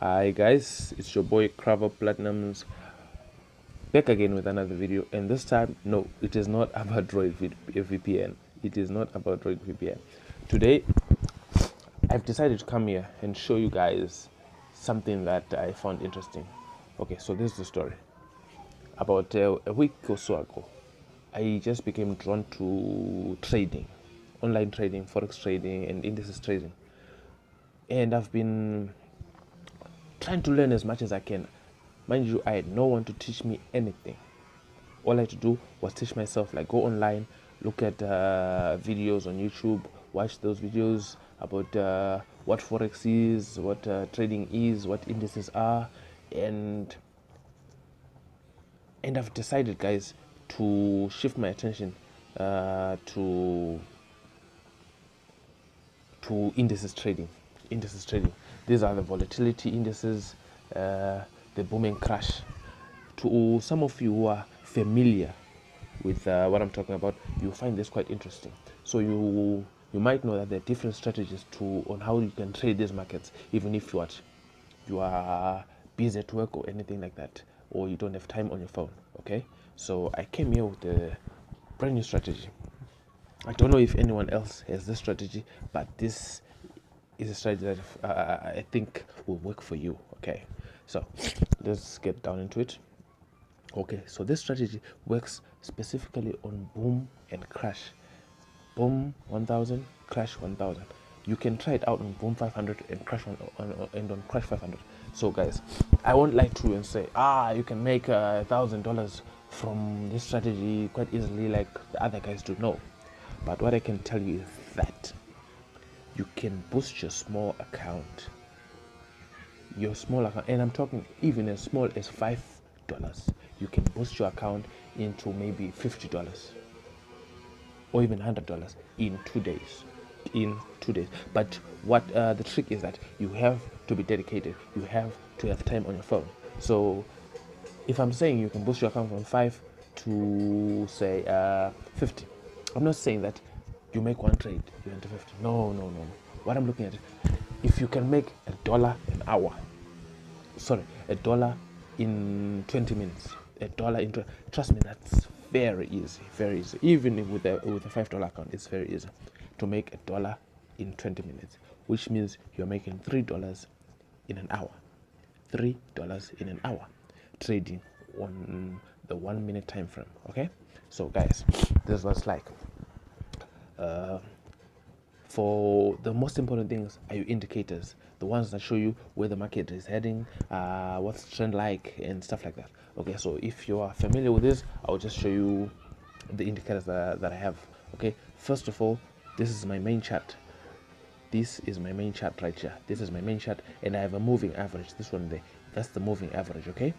Hi guys, it's your boy Cravo Platinums back again with another video, and this time, no, it is not about VPN. It is not about Droid VPN. Today, I've decided to come here and show you guys something that I found interesting. Okay, so this is the story. About a week or so ago, I just became drawn to trading, online trading, forex trading, and indices trading, and I've been trying to learn as much as I can. Mind you, I had no one to teach me anything. All I had to do was teach myself, like go online, look at videos on YouTube, watch those videos about what forex is, what trading is, what indices are, and I've decided, guys, to shift my attention to indices trading. Indices trading. These are the volatility indices, the boom and crash. To some of you who are familiar with what I'm talking about, you'll find this quite interesting. So you might know that there are different strategies to on how you can trade these markets, even if you are busy at work or anything like that, or you don't have time on your phone. Okay, so I came here with a brand new strategy. I don't know if anyone else has this strategy, but this is a strategy that I think will work for you. Okay, so let's get down into it. Okay, so this strategy works specifically on boom and crash. Boom 1000, crash 1000. You can try it out on boom 500 and crash on crash 500. So guys, I won't lie to you and say you can make $1,000 from this strategy quite easily like the other guys do. No, but what I can tell you is that you can boost your small account, and I'm talking even as small as $5. You can boost your account into maybe $50 or even $100 in 2 days. In 2 days. But what the trick is that you have to be dedicated. You have to have time on your phone. So if I'm saying you can boost your account from 5 to say 50, I'm not saying that you make one trade, you enter 50. No, no, no. What I'm looking at, if you can make $1 an hour, sorry, $1 in 20 minutes, $1 in trust me, that's very easy, very easy. Even with a $5 account, it's very easy to make $1 in 20 minutes, which means you're making $3 in an hour. $3 in an hour trading on the 1 minute time frame. Okay, so guys, this was like for the most important things are your indicators, the ones that show you where the market is heading, what's the trend like, and stuff like that. Okay, so if you are familiar with this, I'll just show you the indicators that I have. Okay, first of all, this is my main chart. This is my main chart right here. This is my main chart, and I have a moving average. This one there, that's the moving average. Okay,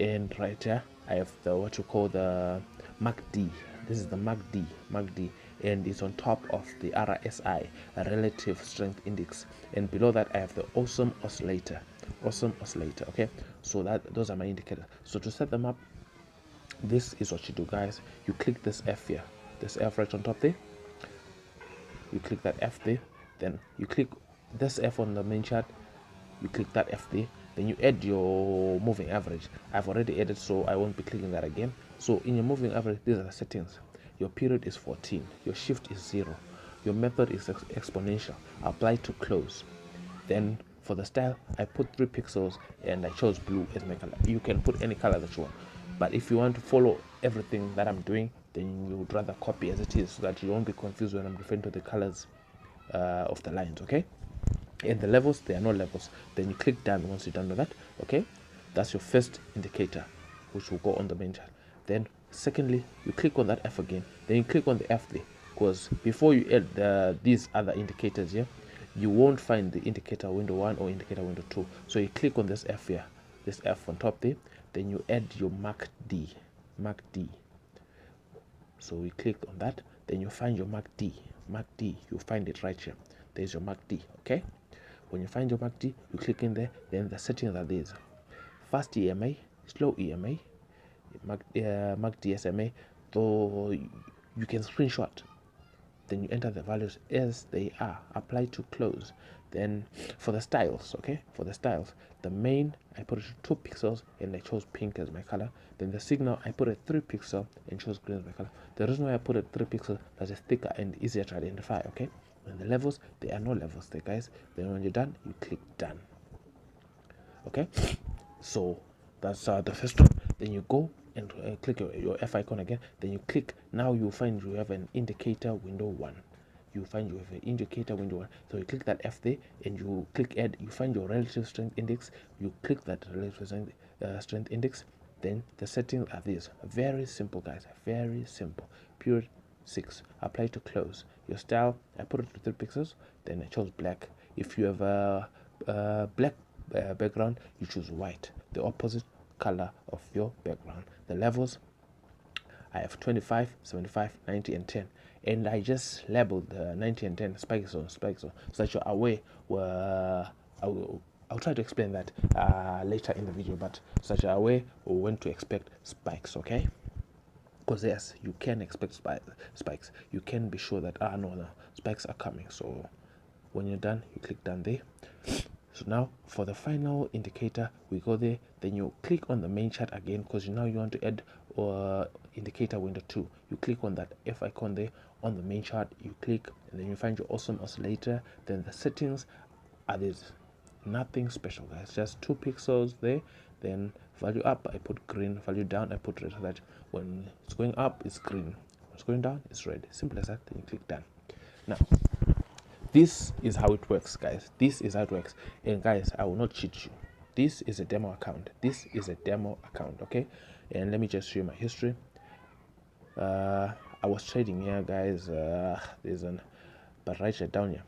and right here I have the what you call the MACD. This is the MACD, and it's on top of the RSI, a relative strength index, and below that I have the awesome oscillator. Okay, so that those are my indicators. So to set them up, this is what you do, guys. You click this F here, this F right on top there. You click that F there, then you click this F on the main chart, you click that F there, then you add your moving average. I've already added, so I won't be clicking that again. So in your moving average, these are the settings. Your period is 14, your shift is 0, your method is exponential, apply to close. Then for the style, I put 3 pixels and I chose blue as my color. You can put any color that you want, but if you want to follow everything that I'm doing, then you would rather copy as it is so that you won't be confused when I'm referring to the colors of the lines. Okay, and the levels, there are no levels. Then you click done once you're done with that. Okay, that's your first indicator, which will go on the main chart. Then secondly, you click on that F again, then you click on the F there, because before you add these other indicators here, you won't find the indicator window 1 or indicator window 2. So you click on this F here, this F on top there, then you add your MACD. So we click on that, then you find your MACD, you find it right here. There's your MACD. Okay, when you find your MACD, you click in there, then the settings are these: fast EMA, slow EMA, MACD SMA. So you can screenshot, then you enter the values as they are, apply to close, Then for the styles, okay, for the styles, the main I put it to 2 pixels and I chose pink as my color. Then the signal I put it 3 pixel and chose green as my color. The reason why I put it 3 pixels because it's thicker and easier to identify, okay. And the levels, there are no levels there, guys. Then when you're done, you click done. Okay, so that's the first one. Then you go and click your F icon again. Then you click. Now you find you have an indicator window 1. You find you have an indicator window 1. So you click that F there and you click add. You find your relative strength index. You click that relative strength index. Then the settings are these. Very simple, guys. Very simple. Pure 6. Apply to close. Your style, I put it to 3 pixels. Then I chose black. If you have a black background, you choose white, the opposite color of your background. The levels, I have 25, 75, 90 and 10, and I just labeled the 90 and 10 spikes on so that you're aware where I'll try to explain that later in the video, but so that you're aware when to expect spikes, okay. Because yes, you can expect spikes. You can be sure that no, spikes are coming. So when you're done, you click done there. So now for the final indicator, we go there. Then you click on the main chart again because now you want to add indicator window 2. You click on that F icon there on the main chart. You click and then you find your awesome oscillator. Then the settings are this. Nothing special, guys. Just 2 pixels there. Then value up, I put green. Value down, I put red. So that when it's going up, it's green. When it's going down, it's red. Simple as that. Then you click done. Now, this is how it works, guys. This is how it works. And guys, I will not cheat you. This is a demo account. This is a demo account, okay? And let me just show you my history. I was trading here, guys. There's an, but right here down here.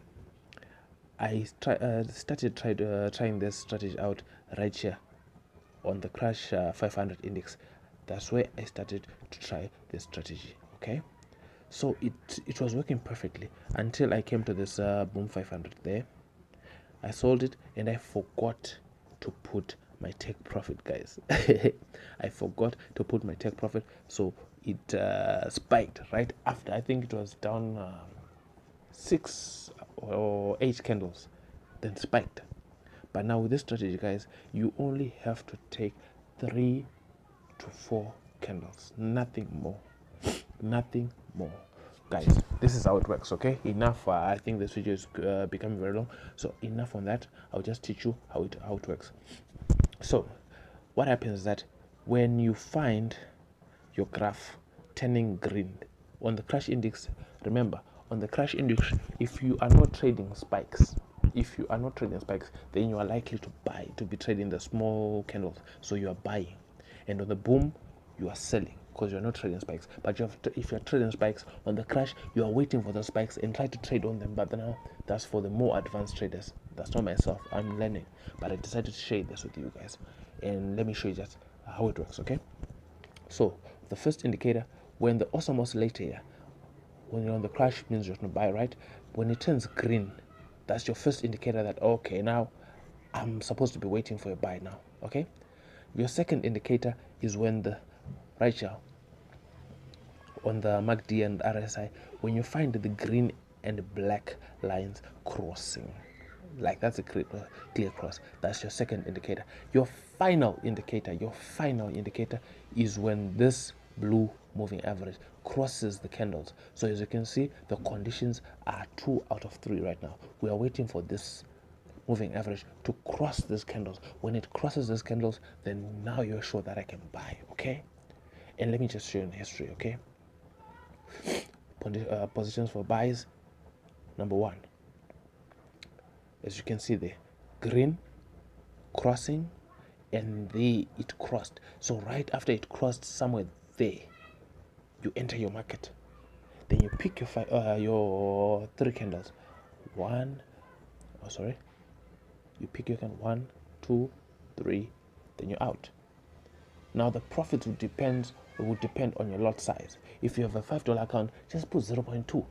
I started trying this strategy out right here on the Crash 500 index. That's where I started to try this strategy, okay? So it was working perfectly until I came to this Boom 500 there. I sold it and I forgot to put my take profit, guys. I forgot to put my take profit, so it spiked right after. I think it was down 6 or 8 candles, then spiked. But now with this strategy, guys, you only have to take 3 to 4 candles, nothing more, nothing more. Guys, this is how it works, okay? Enough. I think this video is becoming very long, so enough on that. I'll just teach you how it works. So what happens is that when you find your graph turning green on the crash index, remember on the crash index, if you are not trading spikes, then you are likely to be trading the small candles, so you are buying, and on the boom you are selling because you're not trading spikes. But if you're trading spikes on the crash, you are waiting for the spikes and try to trade on them. But now that's for the more advanced traders. That's not myself. I'm learning, but I decided to share this with you guys, and let me show you just how it works, okay? So the first indicator, when the awesome oscillator here, when you're on the crash, means you're going to buy, right? When it turns green, that's your first indicator that okay, now I'm supposed to be waiting for a buy now, okay? Your second indicator is when the right here on the MACD and RSI, when you find the green and black lines crossing, like that's a clear cross, that's your second indicator. Your final indicator is when this blue moving average crosses the candles. So as you can see, the conditions are 2 out of 3 right now. We are waiting for this moving average to cross these candles. When it crosses these candles, then now you're sure that I can buy, okay? And let me just show you in history, okay? Positions for buys. Number 1, as you can see there, green crossing, and it crossed. So right after it crossed somewhere there, you enter your market. Then you pick your 3 candles. You pick your candle 1, 2, 3, then you're out. Now the profit would depend on your lot size. If you have a $5 account, just put 0.2.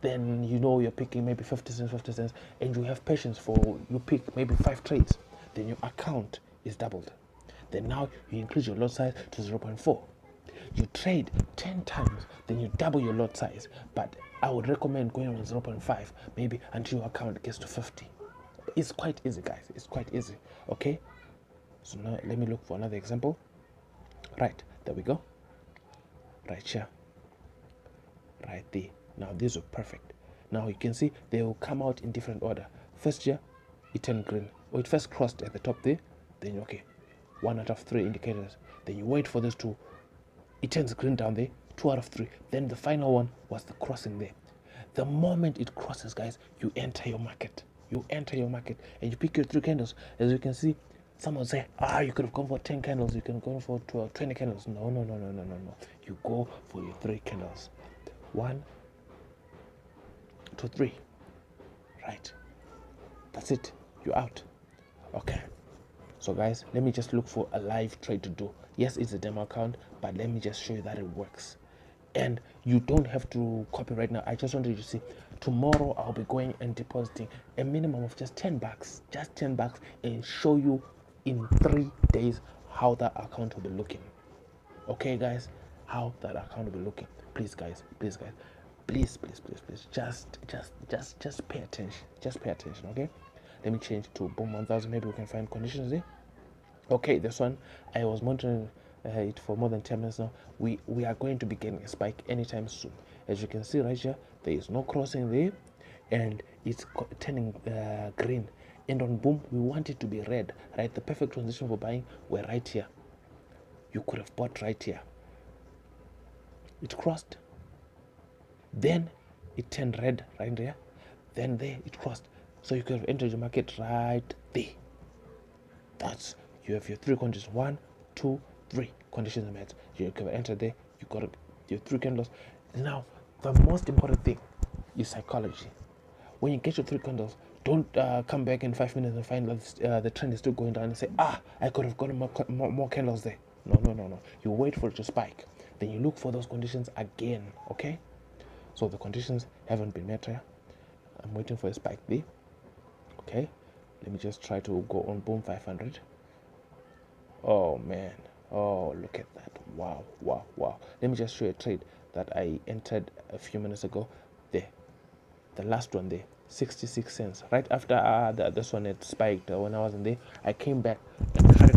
Then you know you're picking maybe 50 cents, and you have patience you pick maybe 5 trades. Then your account is doubled. Then now you increase your lot size to 0.4. You trade 10 times, then you double your lot size. But I would recommend going on 0.5 maybe until your account gets to 50. It's quite easy, guys. It's quite easy. Okay, so now let me look for another example. Right, there we go. Right here, right there. Now these are perfect. Now you can see they will come out in different order. First here, it turned green, or it first crossed at the top there. Then okay, 1 out of 3 indicators. Then you wait for this to, it turns green down there, 2 out of 3. Then the final one was the crossing there. The moment it crosses, guys, you enter your market. You enter your market and you pick your 3 candles. As you can see, someone say, you could have gone for 10 candles, you can go for 12, 20 candles. No. You go for your 3 candles. 1, 2, 3. Right. That's it. You're out. Okay. So guys, let me just look for a live trade to do. Yes, it's a demo account, but let me just show you that it works. And you don't have to copy right now. I just wanted you to see, tomorrow I'll be going and depositing a minimum of just $10, just $10, and show you in 3 days how that account will be looking. Okay guys, how that account will be looking. Please guys, please just pay attention. Just pay attention. Okay, let me change to boom 1000. Maybe we can find conditions there. Okay, this one, I was monitoring it for more than 10 minutes now. We are going to be getting a spike anytime soon. As you can see right here, there is no crossing there, and it's turning green. And on boom, we want it to be red, right? The perfect transition for buying were right here. You could have bought right here. It crossed, then it turned red right there, then there it crossed. So you could have entered your market right there. That's, you have your 3 conditions. 1, 2, 3 conditions are met. You can enter there. You got your 3 candles. Now, the most important thing is psychology. When you get your 3 candles, don't come back in 5 minutes and find that the trend is still going down and say, I could have gotten more candles there. No. You wait for it to spike. Then you look for those conditions again. Okay? So the conditions haven't been met here. I'm waiting for a spike there. Okay? Let me just try to go on boom 500. Oh man, oh look at that. Wow. Let me just show you a trade that I entered a few minutes ago. There, the last one there, 66 cents. Right after this one had spiked when I was in there, I came back and tried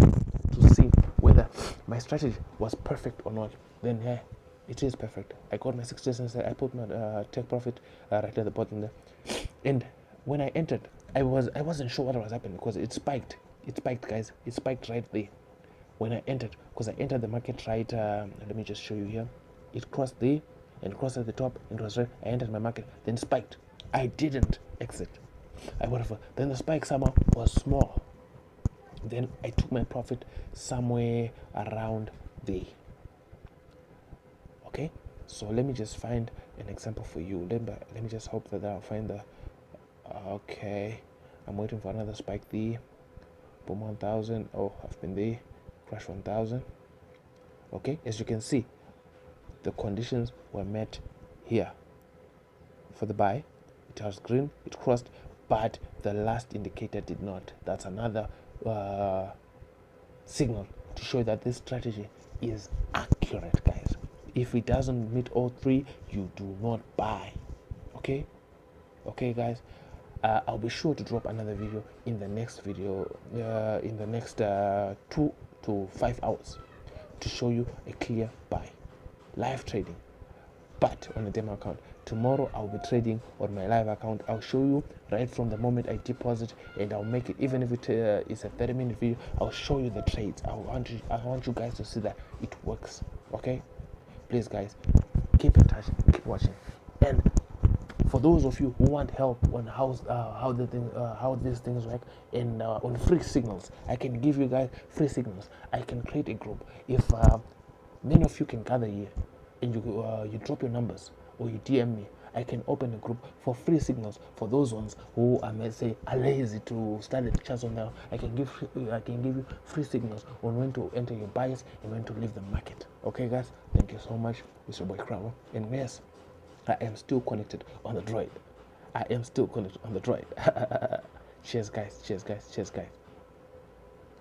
to see whether my strategy was perfect or not. Then it is perfect. I got my 60 cents. I put my take profit right at the bottom there, and when I entered, I wasn't sure what was happening because it spiked. It spiked, guys. It spiked right there when I entered, because I entered the market right. Let me just show you here. It crossed there and crossed at the top and it was right. I entered my market, then spiked. I didn't exit. Then the spike somehow was small. Then I took my profit somewhere around there. Okay, so let me just find an example for you. Let me just hope that I'll find the. Okay, I'm waiting for another spike there. Boom 1000. Oh, I've been there. Crash 1000. Okay, as you can see, the conditions were met here for the buy. It was green, it crossed, but the last indicator did not. That's another signal to show that this strategy is accurate, guys. If it doesn't meet all 3, you do not buy. Okay, guys. I'll be sure to drop another video in the next in the next 2 to 5 hours to show you a clear buy, live trading, but on a demo account. Tomorrow I'll be trading on my live account. I'll show you right from the moment I deposit, and I'll make it, even if it is a 30-minute video, I'll show you the trades. I want you guys to see that it works. Okay, please guys, keep in touch, keep watching. And for those of you who want help on how these things work, and on free signals, I can give you guys free signals. I can create a group. If many of you can gather here and you drop your numbers or you DM me, I can open a group for free signals for those ones who are lazy to start the charts on now. I can give you free signals on when to enter your buys and when to leave the market. Okay guys, thank you so much. It's your boy Crowell, and yes, I am still connected on the droid. Cheers guys.